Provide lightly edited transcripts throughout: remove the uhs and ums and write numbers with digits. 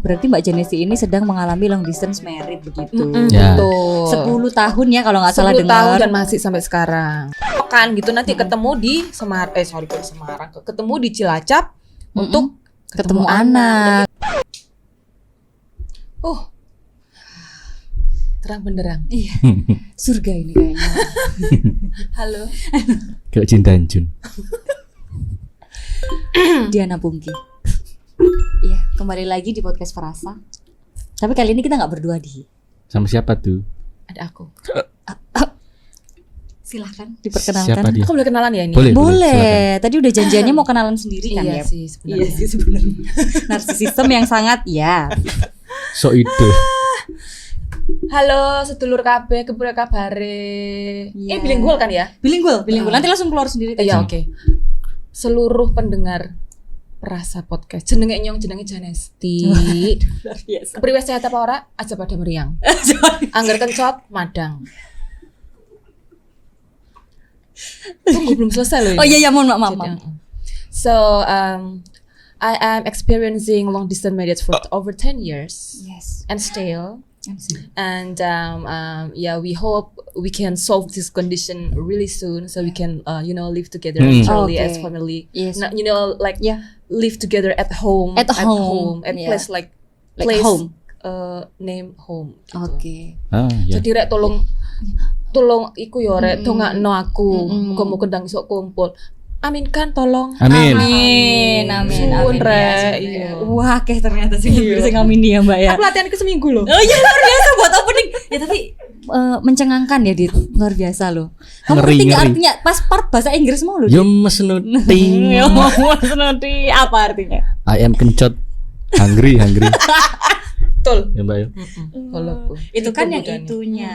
Berarti Mbak Janesi ini sedang mengalami long distance married begitu. Ya. Betul. 10 tahun ya kalau nggak salah 10 tahun dengar. dan masih sampai sekarang. Kan gitu nanti ketemu di Semarang, ketemu di Cilacap untuk ketemu anak. Terang benderang. Iya. Surga ini kayaknya. Halo. Kayak Jin dan Jun. Diana Pungki. Iya, kembali lagi di podcast Frasa. Tapi kali ini kita nggak berdua di. Sama siapa tuh? Ada aku. Silahkan diperkenalkan. Siapa dia? Aku boleh kenalan ya ini? Boleh. Boleh. Tadi udah janjiannya mau kenalan sendiri kan Iya ya? sih sebenarnya. Iya sih sebenarnya. Narsisisme yang sangat ya. So ide. Halo sedulur kabeh, kepura kabare. Iya. Bilingual kan ya? Bilingual. Nanti langsung keluar sendiri tadi. Iya, oke. Seluruh pendengar Perasa Podcast jenenge Janesti. Luar biasa. Kepriwe sehat apa ora? Aja pada meriang. Angger kencot madang. Tunggu belum selesai loh. Oh iya mohon maaf. So I am experiencing long distance marriage for over 10 years Yes. and still. And yeah, we hope we can solve this condition really soon, so we can live together naturally Okay. as family. Yes. Like Yeah. live together at home, At home, at yeah. place like home. Name home. Gitu. Oke. Ah, ya. Jadi rek tolong iku yo rek dongakno aku, muga-muga ndang iso kumpul. Aminkan tolong. Amin. Suwun ya, rek. sebenarnya. Iya. Wah, kayak ternyata sih sing amin ya, Mbak ya. Aku latihan ke seminggu loh. Oh iya luar biasa buat opening. Ya tapi mencengangkan ya Dit. Luar biasa loh. Kamu Ngeri, ngerti nggak ngeri. artinya pas part bahasa Inggris mau loh? Yo mesnuting. Ya mau nanti apa artinya? I am kencot. Hungry. Betul. Ya Mbak ya. Kalau Itu kan yang bedanya. itunya.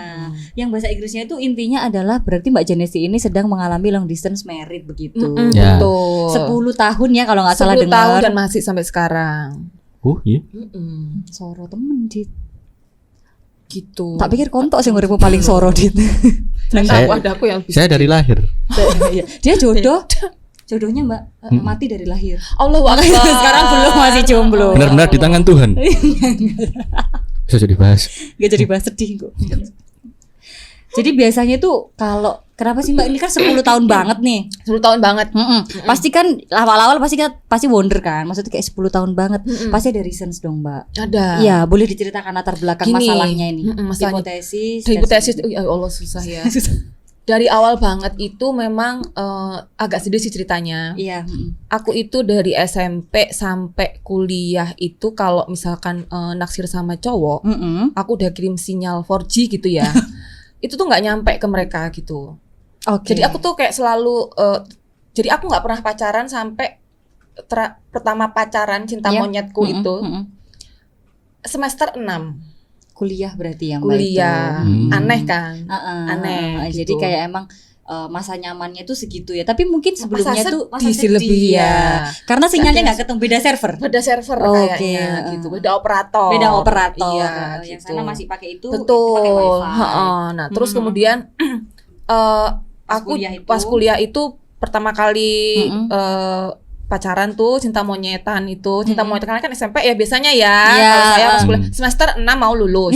Yang bahasa Inggrisnya itu intinya adalah berarti Mbak Janesi ini sedang mengalami long distance married begitu. Ya. Betul. 10 tahun ya kalau nggak salah 10 tahun dengar. dan masih sampai sekarang. Oh iya. Soro temen Dit. Gitu. Tak pikir kontok sih nguripmu paling soro Dit. Saya- ada aku yang bisa. Saya dari lahir. Dia jodoh. Jodohnya Mbak mati dari lahir. Allahu Akbar. Sekarang belum, masih jomblo. Benar-benar di tangan Tuhan. Bisa jadi bahas. Gak jadi bahas sedih kok. Jadi biasanya tuh kalau kenapa sih Mbak ini kan 10 tahun banget nih. 10 tahun banget. Pasti kan awal-awal pasti wonder kan. Maksudnya kayak 10 tahun banget. Pasti ada reasons dong Mbak. Ada. Iya, boleh diceritakan latar belakang Gini, masalahnya ini. masalahnya. Hipotesis. Dari dan hipotesis, sebagainya. ya Allah susah ya. Dari awal banget itu memang agak sedih sih ceritanya. Iya. Aku itu dari SMP sampai kuliah itu kalau misalkan naksir sama cowok, aku udah kirim sinyal 4G gitu ya. Itu tuh nggak nyampe ke mereka gitu. Oke. Jadi aku tuh kayak selalu jadi aku nggak pernah pacaran sampai pertama pacaran cinta Iya. monyetku itu semester 6 kuliah berarti yang kuliah. Aneh kan? Aneh Jadi gitu. kayak emang masa nyamannya tuh segitu ya. Tapi mungkin sebelumnya Masa tuh sedih sih lebih ya. Karena sinyalnya nggak ketemu, beda server. Beda server Oke, kayaknya gitu. Beda operator. Beda operator. Iya, Yang gitu. sana masih pakai itu, Betul. pakai wifi. Heeh. Nah, terus kemudian aku pas kuliah itu pertama kali pacaran tuh cinta monyetan itu. Cinta monyetan kan SMP ya biasanya ya. Iya. Kalau saya pas kuliah semester 6 mau lulus.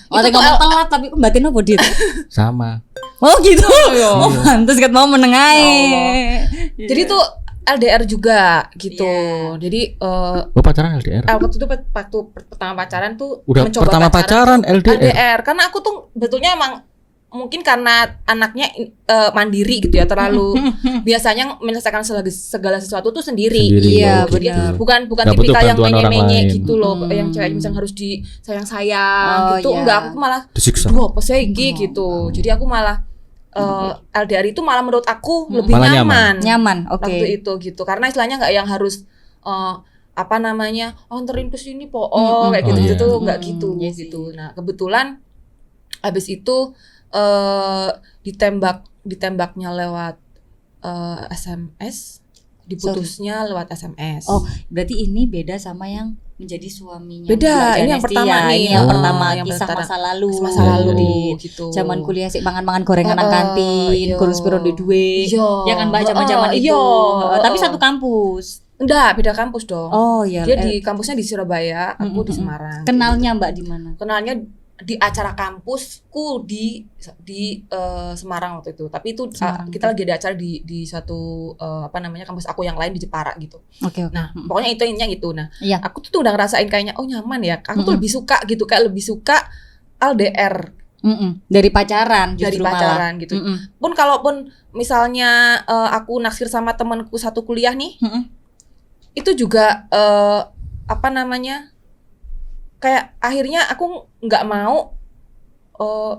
Oh, Itu ngomong telat tapi batin apa Dit? Sama. Oh gitu. Oh, pantes kat mau menengai. Jadi tuh LDR juga gitu. Iya. Jadi Oh pacaran LDR. waktu itu waktu pertama pacaran tuh Udah mencoba pertama pacaran LDR. LDR karena aku tuh betulnya emang mungkin karena anaknya mandiri gitu ya, terlalu biasanya menyelesaikan segala sesuatu tuh sendiri. Iya, Jadi benar. bukan Nggak butuh tipikal yang bantuan orang menye-menye lain. gitu loh, yang cewek misalnya harus disayang-sayang gitu. iya. Enggak, aku malah Disiksa. duh apa sih iki gitu. Jadi aku malah LDR itu malah menurut aku lebih Malah nyaman. Nyaman, oke. Waktu itu gitu. Karena istilahnya nggak yang harus apa namanya? Anterin ke sini po kayak Oh, gitu-gitu iya. tuh nggak gitu Iya sih. gitu. Nah, kebetulan habis itu ditembaknya lewat SMS, diputusnya lewat SMS. Oh, berarti ini beda sama yang menjadi suaminya. Beda, Mbak ini yang Janesti pertama ya. nih. Ini yang Oh. pertama Yang kisah pertama. masa lalu. Masa Iya, lalu iya, gitu. Zaman kuliah sih mangan-mangan gorengan nang Heeh, kantin, iya. kurus piro di duwe. Iya. Ya kan Mbak zaman-zaman Heeh, itu. iya. Tapi satu kampus. Enggak, beda kampus dong. Oh iya. Dia di kampusnya di Surabaya, aku di Semarang. Kenalnya Mbak di mana? Kenalnya di acara kampusku di Semarang waktu itu. Tapi itu Semarang. kita lagi ada acara di suatu kampus aku yang lain di Jepara gitu. Oke. Nah, pokoknya itu intinya gitu. Nah, Iya. aku tuh udah ngerasain kayaknya nyaman ya. Aku tuh lebih suka gitu, kayak lebih suka LDR Dari pacaran dari justru pacaran malah. gitu. Kalaupun misalnya aku naksir sama temanku satu kuliah nih, itu juga kayak akhirnya aku nggak mau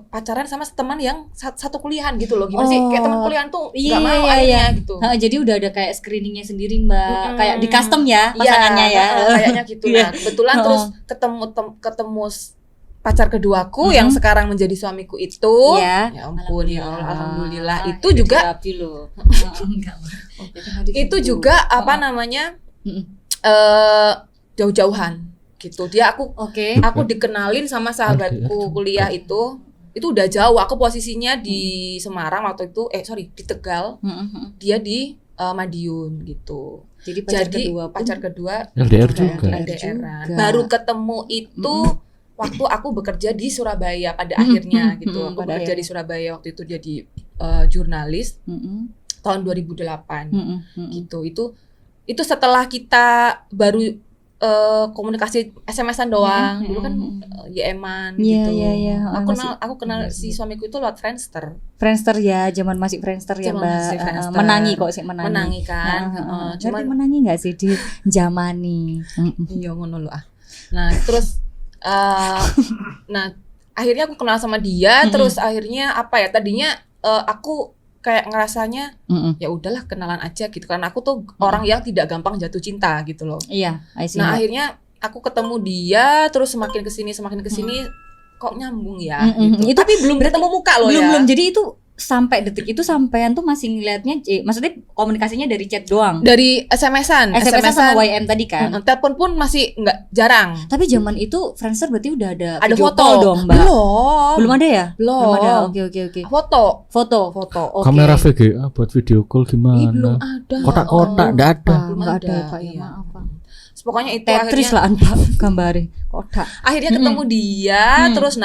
pacaran sama teman yang satu kuliahan gitu loh. Gimana sih, kayak teman kuliahan tuh nggak mau akhirnya gitu. Jadi udah ada kayak screeningnya sendiri Mbak, kayak di custom ya pasangannya ya. Kayaknya gitu. Nah, kebetulan terus ketemu pacar keduaku yang sekarang menjadi suamiku itu. Ya ampun, ya Allah, alhamdulillah. Itu Itu juga itu juga jauh-jauhan gitu. Dia aku dikenalin sama sahabatku kuliah itu udah jauh. Aku posisinya di Semarang waktu itu, di Tegal. Dia di Madiun gitu. Jadi pacar kedua LDR juga. LDR-an. Baru ketemu itu waktu aku bekerja di Surabaya pada akhirnya gitu. Aku bekerja di Surabaya waktu itu jadi jurnalis tahun 2008 gitu. Itu setelah kita baru komunikasi SMS-an doang. Dulu kan YM-an gitu. Iya. Aku kenal si suamiku itu lewat Friendster. Friendster ya, zaman masih Friendster ya Zaman Mbak. masih Friendster. Menangi kok sih menangi. Menangi kan. Cuman menangi nggak sih di zamani? Iya ngono lho ah. Nah, terus nah, akhirnya aku kenal sama dia, terus akhirnya tadinya aku kayak ngerasanya ya udahlah kenalan aja gitu, karena aku tuh orang yang tidak gampang jatuh cinta gitu loh. Iya, I see. Nah, akhirnya aku ketemu dia, terus semakin kesini kok nyambung ya gitu. Itu tapi belum ketemu muka loh ya. Belum. Jadi itu sampai detik itu sampean tuh masih ngelihatnya, maksudnya komunikasinya dari chat doang. Dari SMS-an sama YM tadi kan. Telepon pun masih nggak jarang. Tapi zaman itu Friendster berarti udah ada Ada video foto call dong, Mbak. Belum ada ya? Belum ada. Oke. Foto. Okay. Kamera VGA buat video call gimana? Belum ada. Kotak-kotak enggak ada. Enggak ada, Pak. Iya. Maaf, Pak. Pokoknya itu Tetris lah Pak gambare kotak. Akhirnya ketemu dia, terus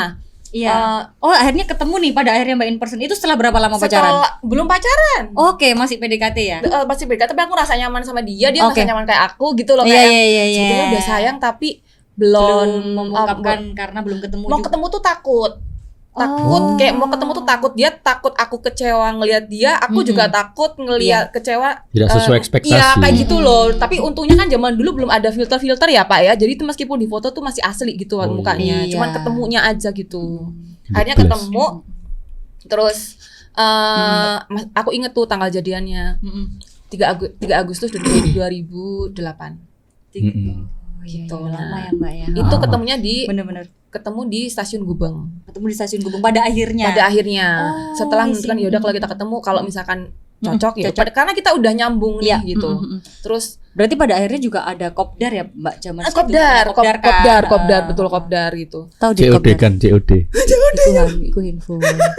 iya. Akhirnya ketemu nih pada akhirnya Mbak in person. Itu setelah berapa lama pacaran? Belum pacaran. Oke, masih PDKT ya? Masih PDKT, tapi aku rasa nyaman sama dia merasa nyaman kayak aku gitu loh. Iya. Sebetulnya udah sayang tapi belum mengungkapkan karena belum ketemu. Mau ketemu tuh takut, kayak mau ketemu tuh takut. Dia takut aku kecewa ngelihat dia, aku juga takut ngelihat kecewa. Tidak sesuai ekspektasi. Iya kayak gitu loh. Tapi untungnya kan zaman dulu belum ada filter ya Pak ya. Jadi itu meskipun di foto tuh masih asli gitu mukanya. Iya. Cuman ketemunya aja gitu. Akhirnya ketemu. Terus aku inget tuh tanggal jadiannya 3 Agustus 2008 gitu. Lama ya Mbak ya. Itu ketemunya bener-bener ketemu di stasiun Gubeng. Pada akhirnya. Setelah menentukan ya udah kalau kita ketemu, kalau misalkan cocok ya. Karena kita udah nyambung nih gitu. Terus berarti pada akhirnya juga ada kopdar ya Mbak zaman itu. Kopdar betul kopdar gitu. Tahu di COD kan COD.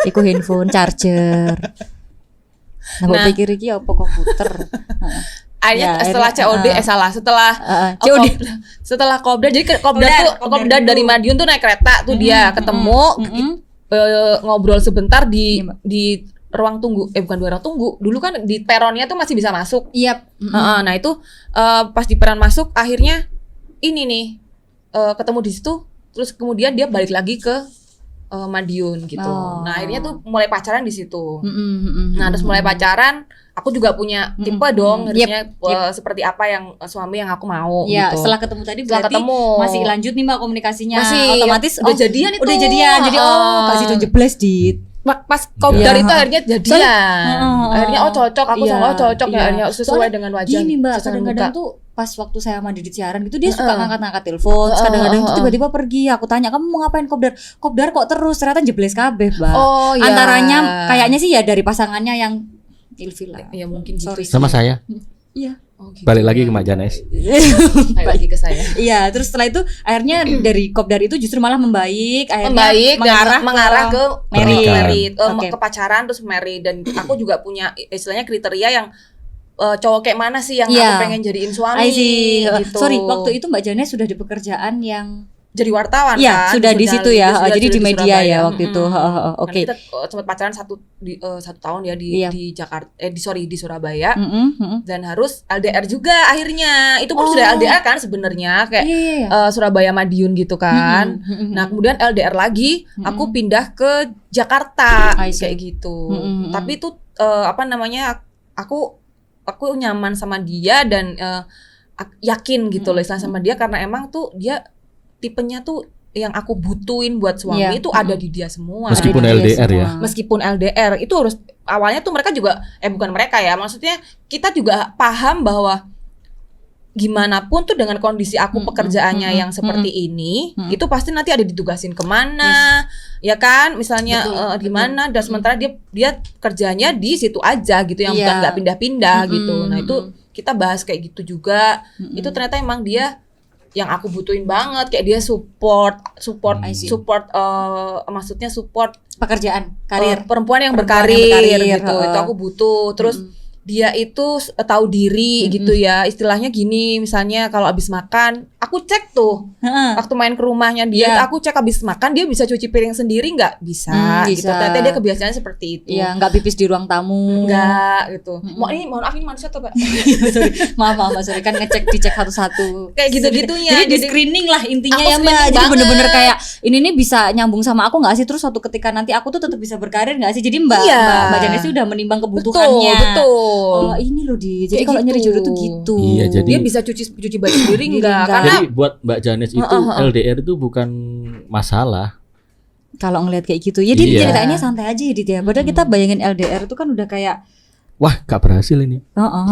Iku handphone charger. Nah, pikir iki apa komputer. Akhirnya setelah COD setelah kopdar. Jadi kopdar dari Madiun tuh naik kereta tuh dia ketemu ngobrol sebentar di ruang tunggu, bukan ruang tunggu. Dulu kan di peronnya tuh masih bisa masuk. Iya. Nah itu pas di peron masuk akhirnya ini nih ketemu di situ, terus kemudian dia balik lagi ke Madiun gitu. Nah akhirnya tuh mulai pacaran di situ. Nah terus mulai pacaran, aku juga punya tipe dong, harusnya seperti apa yang suami yang aku mau gitu. Setelah ketemu tadi berarti masih lanjut nih Mbak komunikasinya. Masih otomatis udah jadian itu. Udah jadian. Jadi kasih tuh jebles dit. Pas kopdar itu akhirnya jadian. Akhirnya cocok, aku sama cocok ya, akhirnya sesuai dengan wajah. Gini Mbak, kadang-kadang tuh pas waktu saya sama Didit siaran gitu dia suka ngangkat-ngangkat telepon, kadang-kadang tuh tiba-tiba pergi. Aku tanya, "Kamu mau ngapain kopdar?" "Kopdar kok terus." Ternyata jebles kabeh, Mbak. Antaranya kayaknya sih ya dari pasangannya yang ilfil lah. Ya mungkin gitu. Sama saya. Iya. Gitu. Balik lagi ke Mbak Janes. Balik lagi ke saya. Iya, terus setelah itu akhirnya dari kopdar itu justru malah membaik, mengarah ke married, ke pacaran terus married. Dan aku juga punya istilahnya kriteria yang cowok kayak mana sih yang aku pengen jadiin suami gitu. Sorry, waktu itu Mbak Janes sudah di pekerjaan yang jadi wartawan ya, kan? sudah di situ ya. Jadi di media Surabaya. ya waktu itu. Oke. Kita sempat pacaran 1 tahun ya di Jakarta di Surabaya. Dan harus LDR juga akhirnya. Itu pun sudah LDR kan sebenarnya kayak Surabaya Madiun gitu kan. Nah, kemudian LDR lagi, aku pindah ke Jakarta kayak gitu. Tapi itu aku nyaman sama dia dan yakin gitu loh sama dia karena emang tuh dia tipenya tuh yang aku butuhin buat suami itu ada di dia semua. Meskipun LDR ya. Meskipun LDR itu harus awalnya tuh mereka juga bukan mereka ya, maksudnya kita juga paham bahwa gimana pun tuh dengan kondisi aku pekerjaannya yang seperti ini, itu pasti nanti ada ditugasin kemana, ya kan? Misalnya di mana dan sementara dia kerjanya di situ aja gitu, yang bukan nggak pindah-pindah gitu. Nah itu kita bahas kayak gitu juga. Itu ternyata emang dia yang aku butuhin banget, kayak dia support maksudnya support pekerjaan, karir, perempuan yang berkarir gitu. Itu aku butuh. Terus dia itu tahu diri gitu ya, istilahnya gini, misalnya kalau habis makan aku cek tuh waktu main ke rumahnya dia, aku cek habis makan dia bisa cuci piring sendiri nggak? Bisa gitu. Ternyata dia kebiasaannya seperti itu. Iya, nggak pipis di ruang tamu, nggak gitu. Mohon maaf ini manusia tuh Pak. sorry kan dicek satu-satu kayak gitu-gitunya. Jadi di screening lah intinya ya Mbak. Jadi bener-bener kayak ini bisa nyambung sama aku nggak sih, terus suatu ketika nanti aku tuh tetap bisa berkarir nggak sih. Jadi Mbak Janes udah menimbang kebutuhannya. Betul. Oh ini loh jadi kalau nyari jodoh tuh gitu. Iya, jadi dia bisa cuci baju sendiri enggak? Karena jadi buat Mbak Janes itu LDR itu bukan masalah. Kalau ngelihat kayak gitu, ya dia ceritanya santai aja ya Dit ya. Padahal kita bayangin LDR itu kan udah kayak wah gak berhasil ini,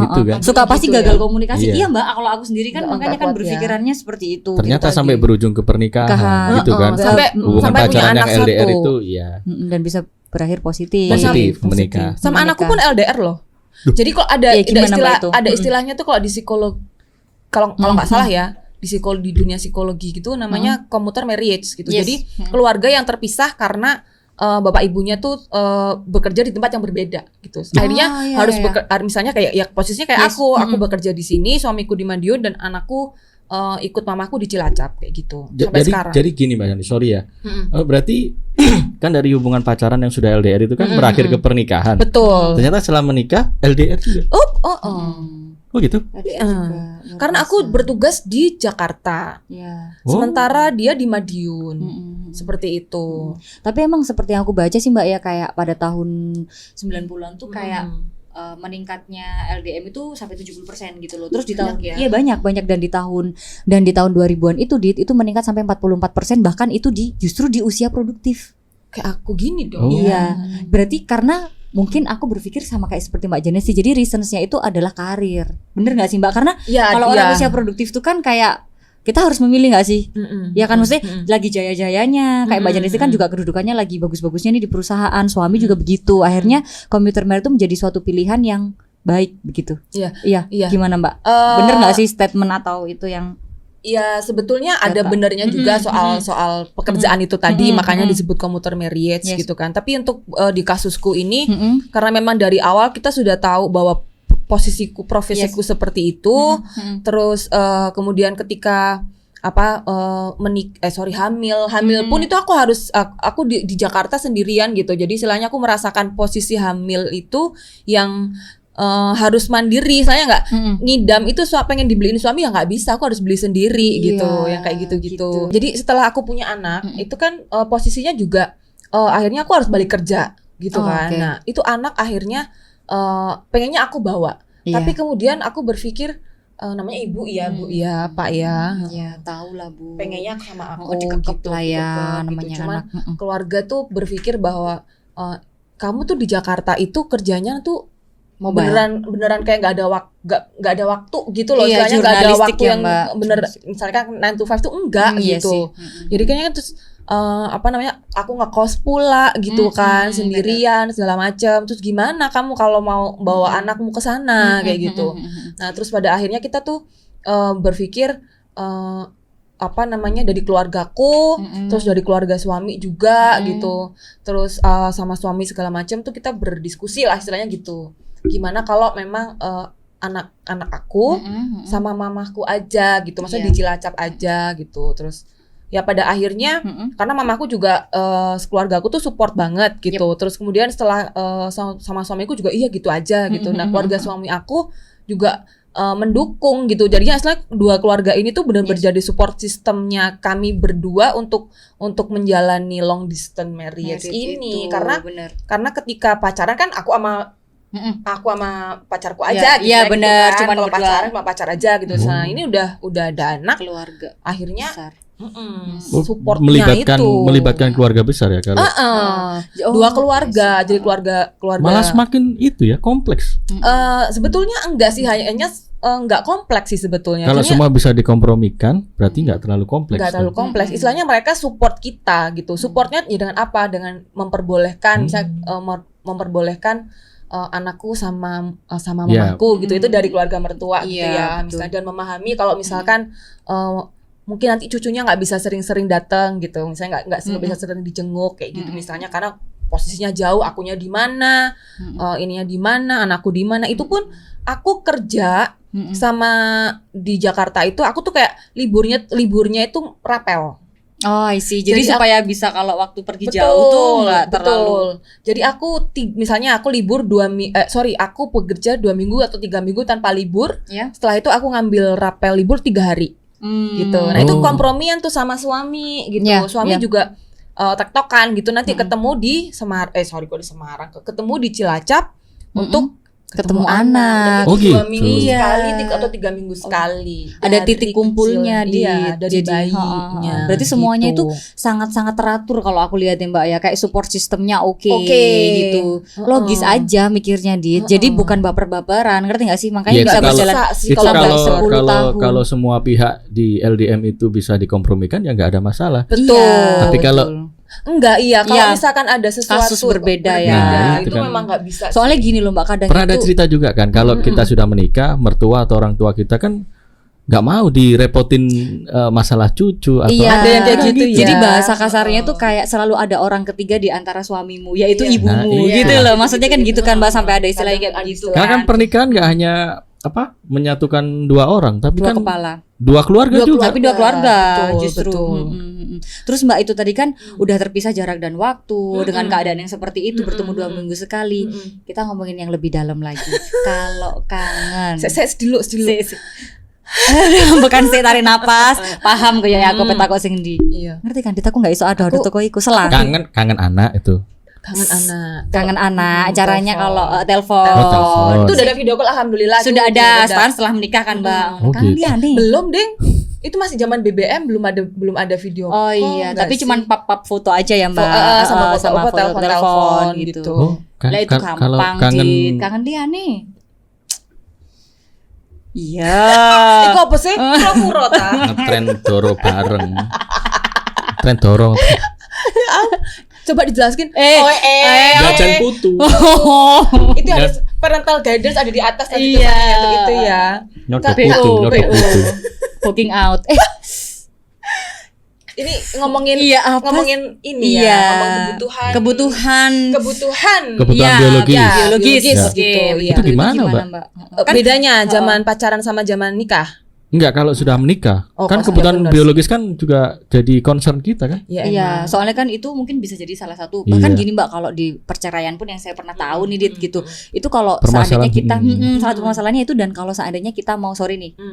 gitu kan? Suka pasti gitu gagal komunikasi. Iya Mbak, kalau aku sendiri kan makanya kan berpikirannya seperti itu. Ternyata sampai berujung ke pernikahan, gitu kan? Hubungan pacaran yang LDR itu, dan bisa berakhir positif menikah. Sama anakku pun LDR loh. Jadi kok ada istilahnya tuh kalau di psikolog, kalau nggak salah ya, di dunia psikologi gitu namanya commuter marriage gitu. Jadi keluarga yang terpisah karena bapak ibunya tuh bekerja di tempat yang berbeda gitu. Akhirnya harus misalnya kayak ya posisinya kayak aku bekerja di sini, suamiku di Madiun dan anakku ikut mamaku di Cilacap kayak gitu sampai sekarang. Jadi gini Mbak Yani, sorry ya. Berarti kan dari hubungan pacaran yang sudah LDR itu kan berakhir ke pernikahan. Betul. Ternyata setelah menikah LDR juga. Oh gitu. Karena aku bertugas di Jakarta. Sementara dia di Madiun. Seperti itu. Tapi emang seperti yang aku baca sih Mbak ya, kayak pada tahun 90-an tuh kayak meningkatnya LDM itu sampai 70% gitu loh. Terus di tahun iya banyak dan di tahun 2000-an itu meningkat sampai 44%, bahkan itu justru di usia produktif. Kayak aku gini dong. Iya. Berarti karena mungkin aku berpikir sama kayak seperti Mbak Janes sih. Jadi reasons-nya itu adalah karir. Bener gak sih Mbak? Karena kalau orang usia produktif tuh kan kayak kita harus memilih gak sih? Ya kan maksudnya lagi jaya-jayanya. Kayak Mbak Janes kan juga kedudukannya lagi bagus-bagusnya nih di perusahaan. Suami juga begitu. Akhirnya commuter marriage itu menjadi suatu pilihan yang baik begitu. Iya. Gimana Mbak? Bener gak sih statement atau itu yang? Ya sebetulnya ada benernya juga soal pekerjaan itu tadi, makanya disebut commuter marriage gitu kan. Tapi untuk di kasusku ini karena memang dari awal kita sudah tahu bahwa profesiku seperti itu. Terus kemudian ketika hamil pun itu aku di Jakarta sendirian gitu. Jadi istilahnya aku merasakan posisi hamil itu yang harus mandiri, saya nggak ngidam itu pengen dibeliin suami ya nggak bisa, aku harus beli sendiri gitu, yang kayak gitu. Jadi setelah aku punya anak itu kan posisinya juga akhirnya aku harus balik kerja gitu kan. Nah itu anak akhirnya pengennya aku bawa, tapi kemudian aku berpikir namanya ibu ya Pak ya, tahu lah Bu, pengennya sama aku deket gitu, lah ya namanya gitu. Cuman anak. Keluarga tuh berpikir bahwa kamu tuh di Jakarta itu kerjanya tuh beneran kayak nggak ada waktu gitu loh, istilahnya nggak ada waktu yang bener, misalnya kan 9 to 5 tuh enggak gitu. Jadi kayaknya kan terus aku ngekos pula gitu kan, sendirian segala macam. Terus gimana kamu kalau mau bawa anakmu ke sana kayak gitu. Nah terus pada akhirnya kita tuh berpikir dari keluargaku, terus dari keluarga suami juga gitu, terus sama suami segala macam tuh kita berdiskusi lah istilahnya gitu. Gimana kalau memang anak aku sama mamaku aja gitu. Maksudnya di Cilacap aja gitu. Terus ya pada akhirnya karena mamaku juga keluarga aku tuh support banget gitu. Terus kemudian setelah sama suamiku juga iya gitu aja gitu. Nah, keluarga suami aku juga mendukung gitu. Jadinya aslinya dua keluarga ini tuh benar-benar jadi support sistemnya kami berdua untuk menjalani long distance marriage ini. Itu, karena ketika pacaran kan aku sama pacarku aja gitu ya benar, gitu kan. Cuman kalau pacaran sama pacar aja gitu. Nah, ini udah ada anak, keluarga akhirnya besar. Supportnya melibatkan keluarga besar ya kalau dua keluarga, jadi keluarga malah semakin itu ya kompleks. Sebetulnya enggak sih, hanya enggak kompleks sih sebetulnya. Kalau semua bisa dikompromikan, berarti enggak terlalu kompleks. Enggak terlalu kompleks. Istilahnya mereka support kita gitu. Supportnya ya dengan apa? Dengan memperbolehkan, memperbolehkan anakku sama mamaku gitu. Itu dari keluarga mertua gitu ya. Misalnya, dan memahami kalau misalkan mungkin nanti cucunya nggak bisa sering-sering datang gitu, misalnya nggak bisa sering dijenguk kayak gitu misalnya, karena posisinya jauh, akunya di mana, ininya di mana, anakku di mana. Itu pun aku kerja sama di Jakarta itu, aku tuh kayak liburnya itu rapel. Oh, I see. Jadi supaya bisa kalau waktu pergi jauh tuh nggak terlalu. Jadi aku misalnya aku libur aku bekerja 2 minggu atau 3 minggu tanpa libur. Setelah itu aku ngambil rapel libur 3 hari. Gitu. Nah, itu kompromian tuh sama suami gitu. Suami juga tektokan gitu, nanti ketemu di Semarang, ketemu di Cilacap untuk ketemu anak. Gitu. 2 minggu sekali atau 3 minggu sekali. Ada titik kumpulnya dari bayinya. Berarti semuanya itu sangat-sangat teratur kalau aku lihat ya Mbak ya, kayak support sistemnya oke gitu. Logis aja mikirnya Jadi bukan baper-baperan, ngerti nggak sih? Makanya bisa berjalan kalau semua pihak di LDM itu bisa dikompromikan ya nggak ada masalah. Betul. Tapi kalau enggak, kalau misalkan ada sesuatu kasus berbeda itu kan memang nggak bisa. Soalnya gini loh Mbak, kadang pernah ada cerita juga kan, kalau kita sudah menikah, mertua atau orang tua kita kan nggak mau direpotin masalah cucu atau ada yang kayak gitu ya. Jadi bahasa kasarnya tuh kayak selalu ada orang ketiga di antara suamimu, yaitu ibumu gitu loh. Maksudnya kan gitu kan Mbak, sampai ada istilahnya kayak gitu. Karena kan pernikahan nggak hanya menyatukan 2 orang, tapi dua kan kepala. 2 keluarga juga. Tapi 2 keluarga betul, justru. Terus Mbak, itu tadi kan udah terpisah jarak dan waktu dengan keadaan yang seperti itu, bertemu 2 minggu sekali. Kita ngomongin yang lebih dalam lagi. Kalau kangen. Saya dulu. Bukan sih, tarik napas. Paham kayak aku petakok sing ndi. Ngerti kan? Ditaku enggak iso ada toko iku selang. Kangen anak itu. Kangen anak. Caranya kalau telepon. Itu udah ada video call, alhamdulillah. Sudah ada setelah menikah kan Mbak. Kangen dia nih. Belum, Deng. Itu masih zaman BBM, belum ada video call. Oh iya, tapi cuman pap foto aja ya Mbak. Sama foto telepon gitu. Lah itu gampang kangen dia nih. Iya. Iku apa sih? Pura-pura ta. Ngetren doro bareng. Tren dorong. Coba dijelaskan. Jajan putu. Itu ada parental guidance ada di atas tadi itu ya. Nyodok putu. Booking out. Ini ngomongin ini kebutuhan biologis gitu. Itu gimana Mbak? Bedanya zaman pacaran sama zaman nikah? Enggak, kalau sudah menikah kan kebutuhan biologis kan juga jadi concern kita kan? Iya, soalnya kan itu mungkin bisa jadi salah satu. Bahkan gini Mbak, kalau di perceraian pun yang saya pernah tahu nih Dit gitu. Itu kalau seandainya kita salah satu masalahnya itu, dan kalau seandainya kita mau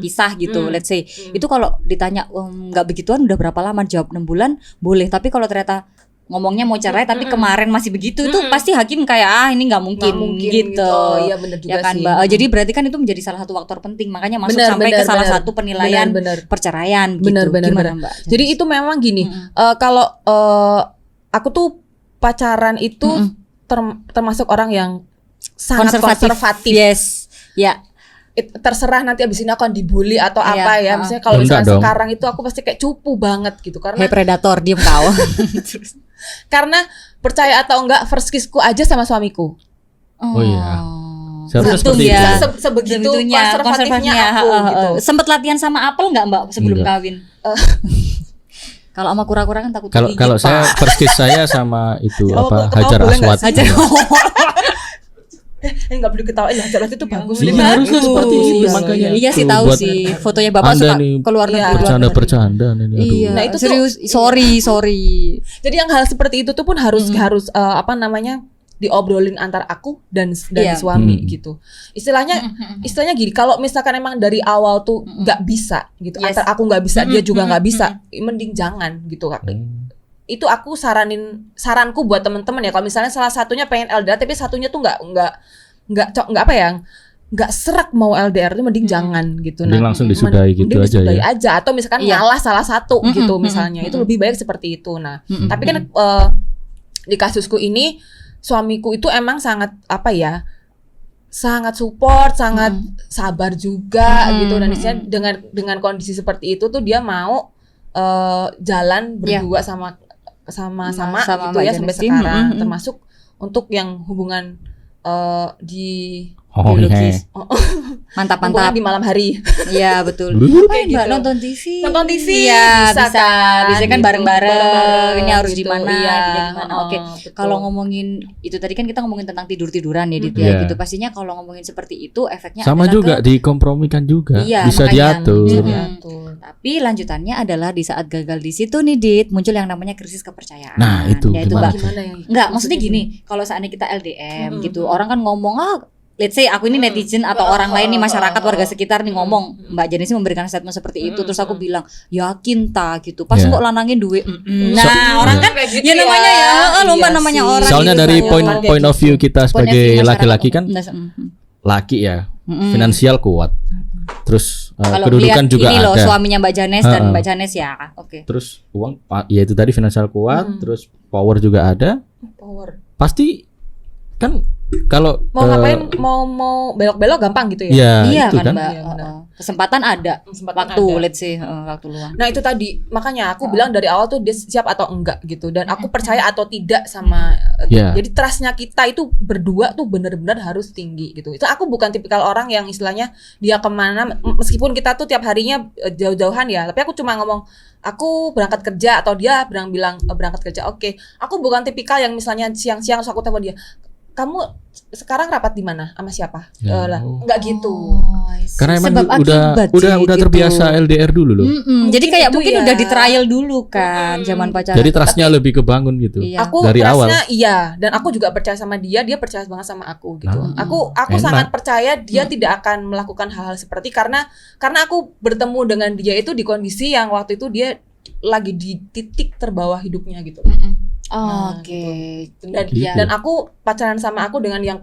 pisah gitu, let's say. Itu kalau ditanya enggak begituan udah berapa lama, jawab 6 bulan boleh. Tapi kalau ternyata ngomongnya mau cerai tapi kemarin masih begitu, itu pasti hakim kayak ini nggak mungkin gitu. Iya benar juga ya kan, sih. Mbak. Jadi berarti kan itu menjadi salah satu faktor penting, makanya masuk sampai ke salah satu penilaian perceraian gitu. Gimana Mbak? Jadi itu memang gini, kalau aku tuh pacaran itu termasuk orang yang sangat konservatif. Yes. Ya. Terserah nanti abis ini aku akan dibully atau apa ya. Misalnya kalau misalnya sekarang itu aku pasti kayak cupu banget gitu, karena predator, diem kau. Karena percaya atau enggak, first kissku aja sama suamiku. Oh iya. Seharusnya seperti itu. Sebegitunya konservatifnya aku gitu. Sempet latihan sama apel enggak Mbak sebelum kawin? Kalau sama kura-kura kan takut kalau saya first kiss saya sama itu Hajar Aswad. nggak boleh ketawain lah, jelas itu bagus. Iya, Bagus. harusnya seperti itu, makanya Iya sih itu tahu buat sih. Fotonya Bapak Anda suka nih keluar negeri. bercanda-bercanda nih. Aduh. Iya. Nah, itu tuh- serius. Sorry. Jadi yang hal seperti itu tuh pun harus apa namanya diobrolin antar aku dan Iya. suami gitu. Istilahnya gini, kalau misalkan emang dari awal tuh nggak bisa gitu, Yes. antar aku nggak bisa, dia juga nggak bisa, mending jangan gitu Kak. Itu aku saranku buat temen-temen ya, kalau misalnya salah satunya pengen LDR tapi satunya tuh nggak apa ya, nggak serak mau LDR tuh mending jangan gitu. Mending langsung disudahi gitu mending aja disudahi ya. aja, atau misalkan Iya. ngalah salah satu gitu misalnya, itu lebih baik seperti itu. Nah, tapi kan di kasusku ini suamiku itu emang sangat apa ya, sangat support, sangat sabar juga gitu, dan istilahnya dengan kondisi seperti itu tuh dia mau jalan berdua sama Sama gitu Mbak ya sampai Janesti. sekarang, termasuk untuk yang hubungan di Oh, Biologis. iya. Mantap. hubungan di malam hari. Iya betul. Dulu Ngapain Mbak gitu. nonton TV? Nonton TV Iya, bisa bisa. kan, Biasanya kan gitu. bareng-bareng. Ini harus di Gitu, mana? iya. Di mana? Oke. Betul. Kalau ngomongin itu tadi kan kita ngomongin tentang tidur-tiduran ya Dit ya Iya. gitu. Pastinya kalau ngomongin seperti itu efeknya Sama adalah juga ke- dikompromikan juga, Iya, bisa makanya. diatur. Bisa Mm-mm. diatur. Tapi lanjutannya adalah di saat gagal di situ nih Dit, muncul yang namanya krisis kepercayaan. Nah, itu Ya, gimana? Mbak. Gimana yang Enggak, maksudnya gini, kalau seandainya kita LDM gitu, orang kan ngomong let's say aku ini netizen atau orang lain nih, masyarakat warga sekitar nih ngomong, Mbak Janesi memberikan statement seperti itu, terus aku bilang yakin ta gitu, pas Ya. kok lanangin duit. Nah, So- orang iya. kan Kayak gitu ya namanya ya, lo Iya namanya sih. orang. Soalnya gitu dari kan. point of view kita Point of sebagai view masyarakat laki-laki kan, umum. laki ya, finansial kuat. Terus Kalau kedudukan lihat juga ini loh ada. suaminya Mbak Janes dan Heeh. Mbak Janes ya, oke. Terus uang, ya itu tadi finansial kuat, terus power juga ada. power. Pasti kan kalau Mau ngapain, mau belok-belok gampang gitu ya. ya Iya itu kan, kan. Mbak. Iya, benar. Kesempatan ada, Kesempatan waktu ada. let's say waktu luang. Nah itu tadi makanya aku bilang dari awal tuh dia siap atau enggak gitu, dan aku percaya atau tidak sama Iya. jadi trustnya kita itu berdua tuh benar-benar harus tinggi gitu. Itu aku bukan tipikal orang yang istilahnya dia kemana, meskipun kita tuh tiap harinya jauh-jauhan ya, tapi aku cuma ngomong aku berangkat kerja atau dia bilang berangkat kerja, oke. Aku bukan tipikal yang misalnya siang-siang terus aku telepon dia, kamu sekarang rapat di mana sama siapa? Ya. Lah enggak gitu. I see. Karena emang Sebab akibat udah sih, gitu. terbiasa LDR dulu loh. Jadi kayak Gitu mungkin ya. udah di trial dulu kan zaman pacaran. Jadi trustnya lebih kebangun gitu. Iya. Aku Dari trustnya iya, dan aku juga percaya sama dia percaya banget sama aku gitu. Nah, Aku enak. sangat percaya dia tidak akan melakukan hal-hal seperti karena aku bertemu dengan dia itu di kondisi yang waktu itu dia lagi di titik terbawah hidupnya gitu. Nah, Oke. Dan Gitu. dan aku pacaran sama aku dengan yang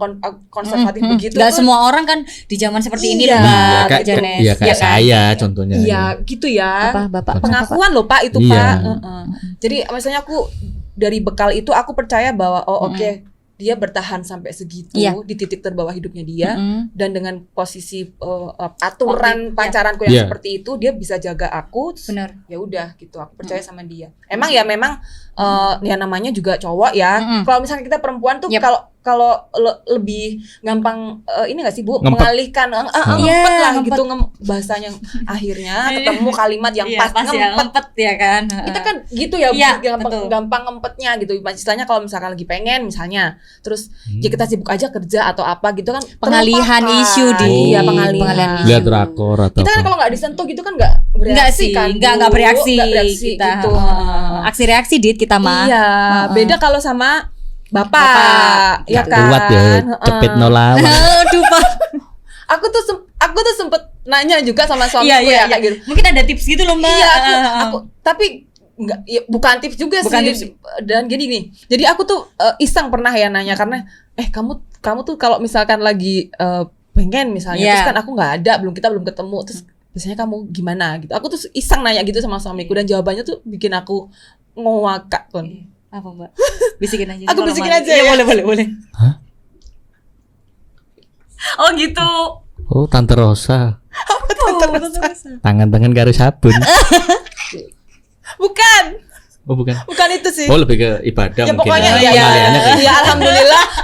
konservatif begitu. Gak semua orang kan di zaman seperti ini Iya. loh, Mbak Iya, Mbak kayak, Janes. ya, kayak Iya kan? saya contohnya. Iya, gitu ya. Apa Bapak? Pengakuan loh Pak itu Iya. Pak. Jadi misalnya aku dari bekal itu aku percaya bahwa oke, dia bertahan sampai segitu Iya. di titik terbawah hidupnya dia, Mm-mm. dan dengan posisi aturan Iya. pacaranku yang Iya. seperti itu dia bisa jaga aku. Terus Benar. ya udah gitu, aku percaya sama dia. Memang ya namanya juga cowok ya. Mm-mm. Kalau misalnya kita perempuan tuh Yep. kalau lebih gampang ini nggak sih Bu, Ngempet. mengalihkan ngempet Iya, lah ngempet. gitu, bahasanya akhirnya ketemu kalimat yang Iya, pas pas ya, ngempet. ngempet ya kan. Kita kan gitu ya, Iya, gampang, betul. gampang ngempetnya gitu. Istilahnya kalau misalkan lagi pengen misalnya, terus ya kita sibuk aja kerja atau apa gitu kan, Pengalihan terlupakan. isu di Iya, pengalihan isu. Lihat drakor atau Kita kan apa. kalau nggak disentuh gitu kan nggak bereaksi Enggak sih, kan, enggak Bu. bereaksi, Nggak bereaksi kita. gitu. Aksi reaksi dit kita mah. Iya, beda kalau sama bapak, ya kan. Kuat ya, cepet nolawan. Aduh, Pak. Aku tuh sempet nanya juga sama suamiku Iya, ya kayak gitu. Mungkin ada tips gitu loh, Mbak. Iya, aku tapi enggak, ya, bukan tips juga Bukan sih. tips. Dan gini nih. Jadi aku tuh iseng pernah ya nanya karena kamu tuh kalau misalkan lagi pengen misalnya, Iya. terus kan aku nggak ada, kita belum ketemu, terus biasanya kamu gimana gitu. Aku tuh iseng nanya gitu sama suamiku, dan jawabannya tuh bikin aku ngowakak kan. Apa, Mbak? Bisikin aja. Aku kalau bisikin mandi. aja Iya, ya. boleh. Hah? Oh, gitu. Oh, Tante Rosa. Tangan-tangan karo sabun. Bukan Oh, itu sih. Oh, lebih ke ibadah Ya mungkin. pokoknya ya. Pengalihannya kayak ya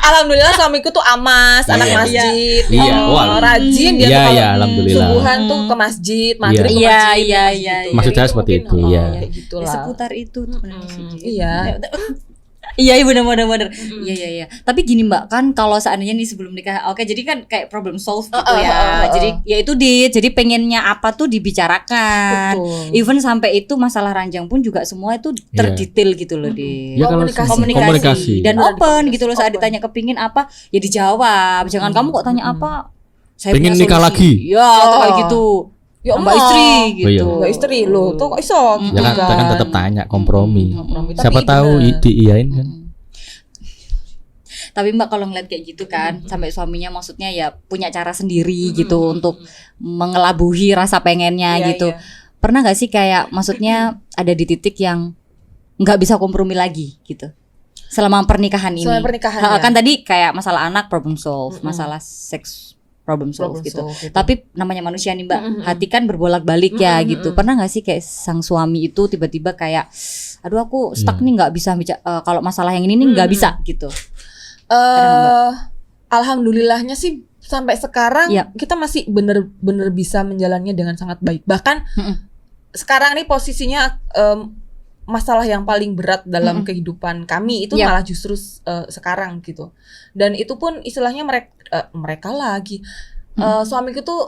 alhamdulillah suamiku tuh amas, anak Iya. masjid, Iya. Wah. rajin dia Iya, tuh kalau iya, alhamdulillah. subuhan tuh ke masjid, maghrib ke Iya, masjid, iya, ke masjid iya, gitu. iya. Maksud saya Jadi seperti mungkin, itu, iya. kayak gitu Ya, lah. seputar itu tuh benar sih. Iya. Iya benar. Iya. Tapi gini Mbak, kan kalau seandainya nih sebelum nikah, oke, jadi kan kayak problem solve gitu ya. Jadi ya itu jadi pengennya apa tuh dibicarakan. Betul. Even sampai itu masalah ranjang pun juga semua itu terdetail gitu loh di Ya, kalau komunikasi dan open gitu loh. Saat Open. ditanya kepingin apa ya dijawab. Jangan kamu kok tanya apa. Saya pengen punya nikah solusi. lagi. Ya kayak gitu. Ya Mbak istri gitu. Mbak istri lo tuh kok iso gitu Ya kan, kita kan tetap tanya, kompromi. Kompromi. Siapa Tapi tahu bener. diiyain kan. Tapi Mbak kalau ngeliat kayak gitu kan, sampai suaminya maksudnya ya punya cara sendiri gitu untuk mengelabuhi rasa pengennya Iya, gitu. iya. Pernah nggak sih kayak maksudnya ada di titik yang nggak bisa kompromi lagi gitu selama pernikahan ini? Selama pernikahan, ya. Kan tadi kayak masalah anak problem solve, masalah seks problem solve gitu. Tapi namanya manusia nih Mbak, hati kan berbolak-balik ya gitu. Pernah nggak sih kayak sang suami itu tiba-tiba kayak, aduh aku stuck nih nggak bisa kalau masalah yang ini nih nggak bisa gitu. Alhamdulillahnya sih sampai sekarang Iya. kita masih bener-bener bisa menjalannya dengan sangat baik. Bahkan sekarang nih posisinya masalah yang paling berat dalam kehidupan kami itu Iya. malah justru sekarang gitu. Dan itu pun istilahnya mereka lagi suamiku tuh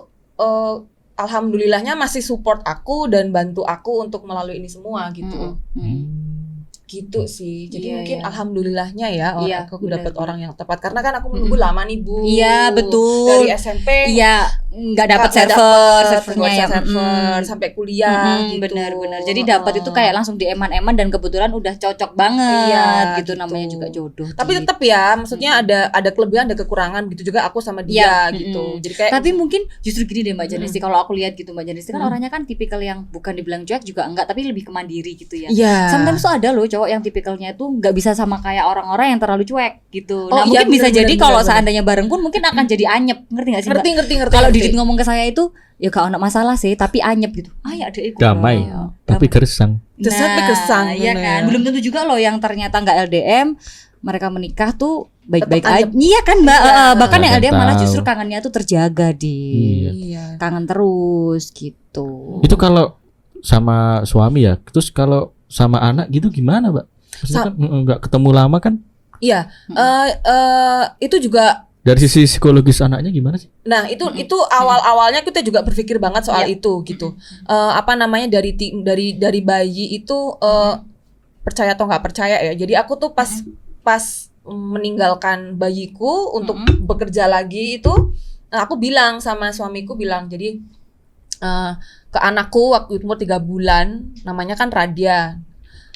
alhamdulillahnya masih support aku dan bantu aku untuk melalui ini semua gitu. Gitu sih. Jadi Iya, mungkin iya. alhamdulillahnya ya Iya, aku benar, dapat benar. orang yang tepat karena kan aku menunggu lama nih Bu. Iya, betul. Dari SMP Iya, nggak dapat servernya ya. server sampai kuliah gitu. Benar. Jadi dapat itu kayak langsung di eman-eman dan kebetulan udah cocok banget Iya, gitu. gitu. Namanya juga jodoh. Tapi gitu. tetap ya, maksudnya ada kelebihan, ada kekurangan gitu juga aku sama dia Iya, gitu. Jadi kayak Tapi mungkin justru gini deh Mbak Janisti, kalau aku lihat gitu Mbak Janisti kan orangnya kan tipikal yang bukan dibilang cuek juga enggak, tapi lebih ke mandiri gitu ya. iya. Sometimes tuh ada loh cowok yang tipikalnya tuh nggak bisa sama kayak orang-orang yang terlalu cuek gitu. Nah Oh, iya, mungkin bisa bener, jadi bener, kalau bener. seandainya bareng pun mungkin akan jadi anyep, ngerti nggak sih Mbak? ngerti. Kalau Didit ngomong ke saya itu ya gak ada masalah sih, tapi anyep gitu. Ya ada iku. Damai, tapi gersang. Sampai kesang, Iya bener. kan. Belum tentu juga loh yang ternyata nggak LDM mereka menikah tuh baik-baik Tetap aja. anyep. Iya kan Mbak. Iya. Bahkan yang Nggak LDM malah tahu. justru kangennya tuh terjaga di Iya. kangen terus gitu. Itu kalau sama suami ya. Terus kalau sama anak gitu gimana, Mbak? Maksudnya kan nggak ketemu lama kan? Iya. Itu juga. Dari sisi psikologis anaknya gimana sih? Nah itu awal-awalnya kita juga berpikir banget soal itu gitu. Apa namanya dari bayi itu percaya atau nggak percaya ya. Jadi aku tuh pas meninggalkan bayiku untuk bekerja lagi itu, aku bilang sama suamiku jadi ke anakku waktu itu umur 3 bulan, namanya kan Radia.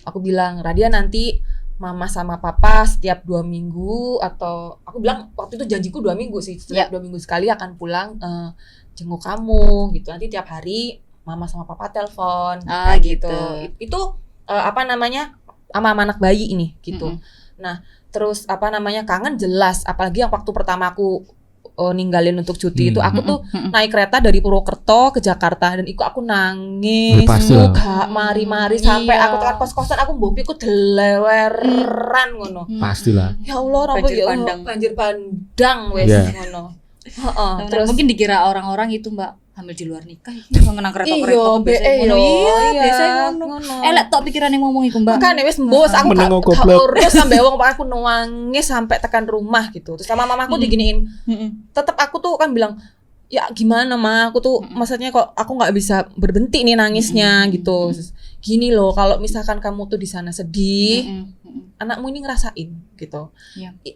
Aku bilang Radia nanti mama sama papa setiap 2 minggu atau aku bilang waktu itu janjiku 2 minggu sih, setiap 2 minggu sekali akan pulang jenguk kamu gitu. Nanti tiap hari mama sama papa telepon gitu. Itu apa namanya sama anak bayi ini gitu. Nah terus apa namanya kangen jelas, apalagi yang waktu pertama aku ninggalin untuk cuti itu aku tuh naik kereta dari Purwokerto ke Jakarta dan aku nangis gak mari-mari sampai aku tekan kos-kosan aku mbopiku deleweran ngono. Pastilah. Ya Allah, banjir bandang wes ngono. Terus mungkin dikira orang-orang itu Mbak hamil di luar nikah ngenang kereta biasanya ngono. Elek tok pikirane ngomong iku Mbak. Makane wis mbos aku gak urus sampai wong aku nangis sampai tekan rumah gitu. Terus sama mamaku diginiin. Tetep aku tuh kan bilang, "Ya gimana Ma, aku tuh maksudnya kok aku nggak bisa berhenti nih nangisnya gitu." Terus, gini loh, kalau misalkan kamu tuh di sana sedih, anakmu ini ngerasain gitu.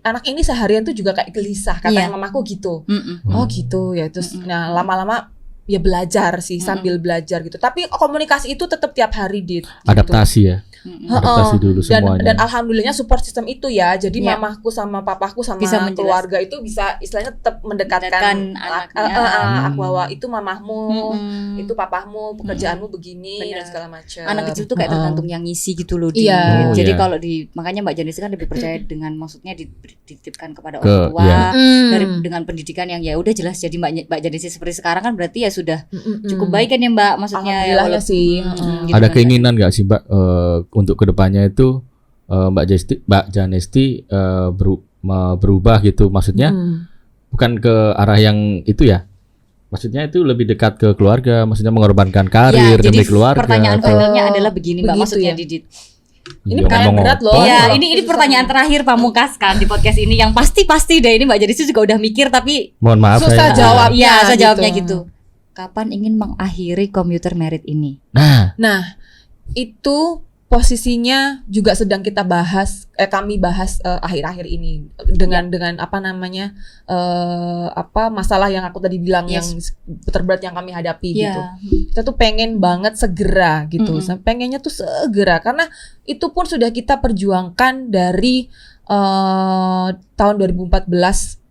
Anak ini seharian tuh juga kayak gelisah katanya mamaku gitu. Oh gitu ya. Terus nah lama-lama ya belajar sih sambil belajar gitu. Tapi komunikasi itu tetap tiap hari gitu. Adaptasi ya. Adaptasi dulu semuanya. Dan alhamdulillahnya support system itu ya. Jadi mamahku sama papaku sama bisa keluarga itu bisa istilahnya tetap mendekatkan anaknya. Aku bahwa itu mamahmu, itu papahmu, pekerjaanmu begini dan segala macam. Anak kecil tuh kayak tergantung yang ngisi gitu loh. Iya. Jadi kalau makanya Mbak Janisti kan lebih percaya dengan maksudnya dititipkan kepada orang tua dengan pendidikan yang ya udah jelas. Jadi Mbak Janisti seperti sekarang kan berarti ya sudah cukup baik kan ya Mbak, maksudnya alhamdulillah sih. Gitu ada kan, keinginan nggak sih Mbak untuk kedepannya itu Mbak Janisti berubah gitu, maksudnya bukan ke arah yang itu ya, maksudnya itu lebih dekat ke keluarga, maksudnya mengorbankan karir demi keluarga. Pertanyaan finalnya adalah begini Mbak, maksudnya ya? Didit Ini Iya, pertanyaan ngomong berat apa? loh. Iya, Kalau ini susah pertanyaan nih. terakhir Pamungkas kan di podcast ini yang pasti deh ini Mbak Janisti juga udah mikir tapi Mohon maaf Susah saya. jawab. iya, saya gitu. jawabnya gitu. Kapan ingin mengakhiri commuter merit ini? Nah, itu posisinya juga sedang kita bahas, kami bahas akhir-akhir ini dengan apa namanya masalah yang aku tadi bilang Yes. yang terberat yang kami hadapi gitu. Iya. Kita tuh pengen banget segera gitu, Mm-mm. pengennya tuh segera karena itu pun sudah kita perjuangkan dari tahun 2014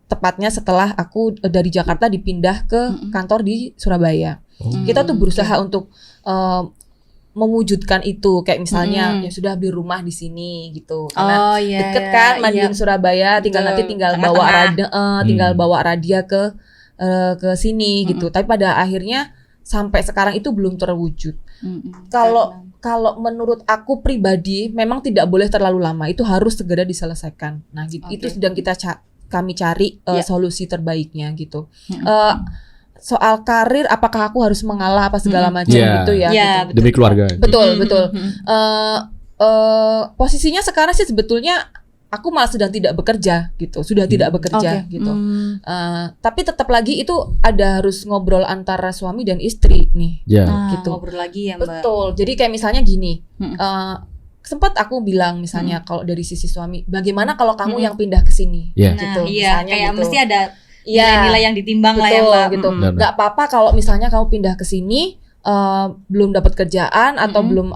tepatnya setelah aku dari Jakarta dipindah ke Mm-mm. kantor di Surabaya. Oh. Kita tuh berusaha untuk mewujudkan itu kayak misalnya Mm-mm. ya sudah beli rumah di sini gitu karena Oh iya. deket kan Madiun Surabaya tinggal Betul. nanti tinggal Tengah-tengah. tinggal bawa radia ke sini gitu tapi pada akhirnya sampai sekarang itu belum terwujud. Kalau menurut aku pribadi memang tidak boleh terlalu lama, itu harus segera diselesaikan. Nah gitu, Oke. itu sedang kami cari Ya. solusi terbaiknya gitu. Mm-mm. Soal karir, apakah aku harus mengalah apa segala macam Iya. gitu ya? Iya, gitu. Demi keluarga. Betul, Mm-mm. betul. Mm-mm. Posisinya sekarang sih sebetulnya aku malah sedang tidak bekerja gitu, sudah tidak bekerja Oke. gitu. Tapi tetap lagi itu ada harus ngobrol antara suami dan istri nih. Ya. gitu. Ngobrol lagi ya Mbak. Betul. Jadi kayak misalnya gini, Mm-mm. sempat aku bilang misalnya kalau dari sisi suami, bagaimana kalau kamu Mm-mm. yang pindah ke sini? Iya. Gitu, Iya, misalnya kayak gitu. mesti ada Iya. nilai-nilai yang ditimbang lah ya Betul, Mbak. gitu. Mm-mm. Benar. Nggak apa-apa kalau misalnya kamu pindah ke sini belum dapat kerjaan atau Mm-mm.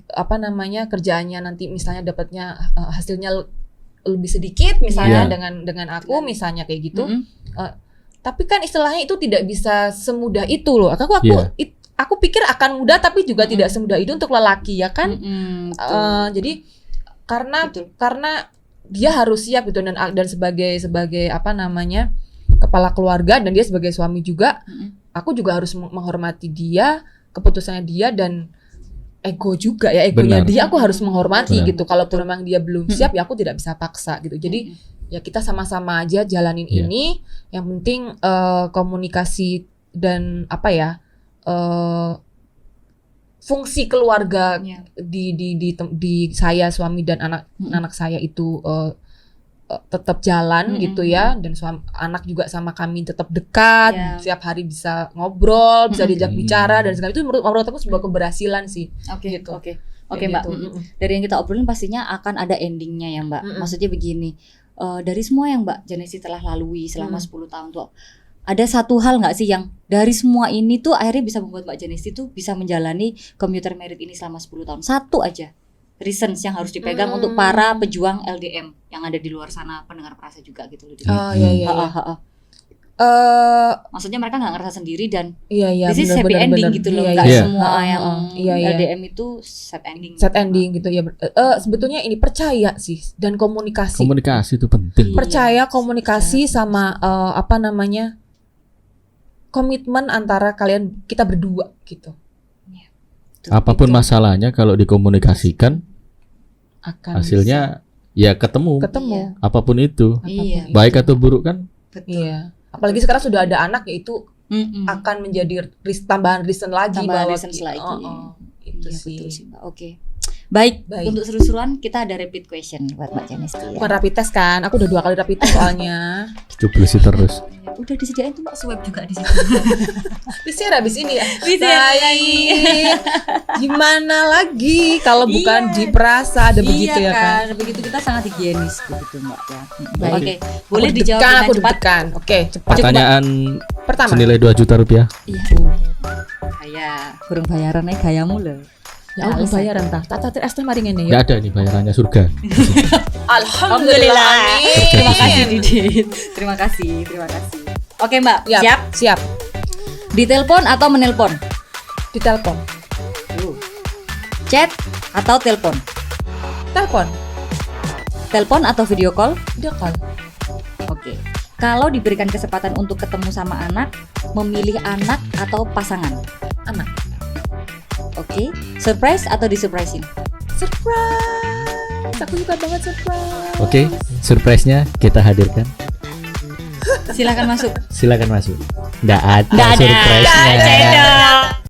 apa namanya kerjaannya nanti misalnya dapatnya hasilnya lebih sedikit misalnya Iya. dengan aku misalnya kayak gitu. Mm-mm. Tapi kan istilahnya itu tidak bisa semudah itu loh. Iya. Aku pikir akan mudah tapi juga tidak semudah itu untuk lelaki ya kan. Mm-mm, betul. Jadi karena Betul. dia harus siap gitu dan sebagai apa namanya kepala keluarga dan dia sebagai suami juga, aku juga harus menghormati dia, keputusannya dia dan ego juga ya egonya Benar. dia aku harus menghormati Benar. gitu. Kalaupun memang dia belum siap ya aku tidak bisa paksa gitu. Jadi ya kita sama-sama aja jalanin Iya. ini. Yang penting komunikasi dan apa ya fungsi keluarga Iya. di saya suami dan anak saya itu tetap jalan gitu ya dan anak juga sama kami tetap dekat Iya. setiap hari bisa ngobrol bisa diajak Mm-mm. bicara dan segala itu menurut aku sebuah keberhasilan sih. Oke, Gitu. oke. Kayak Oke, Mbak. gitu. Mm-mm. Dari yang kita obrolin pastinya akan ada endingnya ya, Mbak. Mm-mm. Maksudnya begini, dari semua yang Mbak Janisti telah lalui selama Mm. 10 tahun tuh, ada satu hal nggak sih yang dari semua ini tuh akhirnya bisa membuat Mbak Janisti tuh bisa menjalani commuter merit ini selama 10 tahun? Satu aja. Reasons yang harus dipegang untuk para pejuang LDM yang ada di luar sana, pendengar perasa juga gitu loh. Oh iya iya. Ha, iya. ha, ha. Maksudnya mereka nggak ngerasa sendiri dan Iya iya. this is happy benar, ending benar. gitu loh. Iya, Nggak iya. semua yang Iya, iya. LDM itu sad ending. Set ending gitu ya. Sebetulnya ini percaya sih dan komunikasi. Komunikasi itu penting. Iya. Percaya komunikasi sama apa namanya komitmen antara kita berdua gitu Apapun masalahnya kalau dikomunikasikan akan hasilnya ya ketemu. ketemu. Apapun itu, Iya. baik atau buruk kan. Betul. Iya. Apalagi sekarang sudah ada anak yaitu Mm-mm. akan menjadi tambahan reason lagi Tambahan bahwa reasons lagi. itu Iya, sih. betul sih, Mbak. Oke. Baik, Baik. untuk seru-seruan kita ada rapid question buat Mbak Janisti ya. Bukan rapid test kan? Aku udah 2 kali rapid test soalnya. Cublusi terus. Udah disediain tuh Mbak swab juga di situ. Bisa habis ini ya. Bisa Baik. Gimana lagi kalau bukan di perasa ada begitu ya kan? Begitu kita sangat higienis begitu Mbak ya. Baik. Oke, boleh Aku dijawab deg-degan, dengan aku cepat. deg-degan. Oke, cepat. Pertanyaan Pertama. senilai 2 juta rupiah. Iya. Gaya, burung bayarannya gayamu loh. Ya aku bayaran tah. Tak tatir es teh mari ngene Nggak ya. ada nih bayarannya surga. Alhamdulillah. Amin. Terima kasih Didit. Terima kasih. Oke Mbak, Siap. siap? Siap. Ditelepon atau menelpon? Ditelepon. Chat atau telepon? Telepon. Telepon atau video call? Video call. Oke. Kalau diberikan kesempatan untuk ketemu sama anak, memilih anak atau pasangan? Anak. Oke. Surprise atau disurprisein? Surprise. Aku suka banget surprise. Oke, surprise-nya kita hadirkan. Silakan masuk. Silakan masuk. Nggak ada Nggak ada. surprise-nya. Cendol.